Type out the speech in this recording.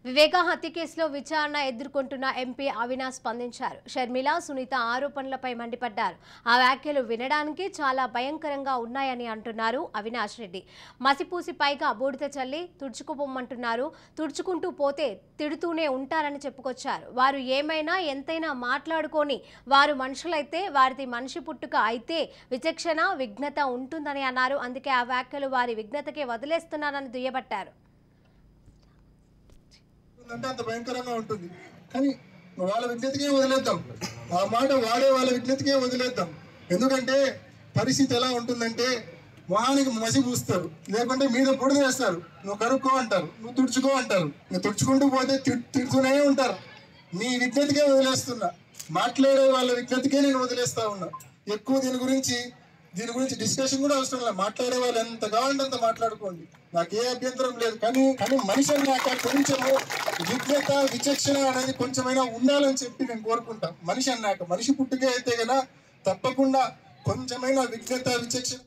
వివేక హత్య కేసులో విచారణ ఎదుర్కొంటున్న ఎంపీ అవినాష్ స్పందించారు. షర్మిల, సునీత ఆరోపణలపై మండిపడ్డారు. ఆ వ్యాఖ్యలు వినడానికి చాలా భయంకరంగా ఉన్నాయని అంటున్నారు అవినాష్ రెడ్డి. మసిపూసి పైగా బూడిద చల్లి తుడుచుకుపోమంటున్నారు. తుడుచుకుంటూ పోతే తిడుతూనే ఉంటారని చెప్పుకొచ్చారు. వారు ఏమైనా ఎంతైనా మాట్లాడుకొని వారు మనుషులైతే వారిది మనిషి పుట్టుక అయితే విచక్షణ విఘ్నత ఉంటుందని అన్నారు. అందుకే ఆ వ్యాఖ్యలు వారి విఘ్నతకే వదిలేస్తున్నారని దుయ్యబట్టారు. అంటే అంత భయంకరంగా ఉంటుంది. కానీ వాళ్ళ విజ్ఞతకే వదిలేద్దాం, ఆ మాట వాడే వాళ్ళ విజ్ఞతకే వదిలేద్దాం. ఎందుకంటే పరిస్థితి ఎలా ఉంటుందంటే మొహానికి మసి పూస్తారు, లేకుంటే మీద బుడిద వేస్తారు. నువ్వు కరుక్కో అంటారు, నువ్వు తుడుచుకో అంటారు. నువ్వు తుడుచుకుంటూ పోతే తిడుతూనే ఉంటారు. నీ విజ్ఞతకే వదిలేస్తున్నా, మాట్లాడే వాళ్ళ విజ్ఞతకే నేను వదిలేస్తా ఉన్నా. ఎక్కువ దీని గురించి డిస్కషన్ కూడా అవసరం లేదు. మాట్లాడే వాళ్ళు ఎంత కావాలంటే అంత మాట్లాడుకోండి, నాకు ఏ అభ్యంతరం లేదు. కానీ మనిషి అన్నాక కొంచెము విజ్ఞత విచక్షణ అనేది కొంచెమైనా ఉండాలని చెప్పి నేను కోరుకుంటా. మనిషి అన్నాక మనిషి పుట్టుకే అయితే కదా తప్పకుండా కొంచెమైనా విజ్ఞత విచక్షణ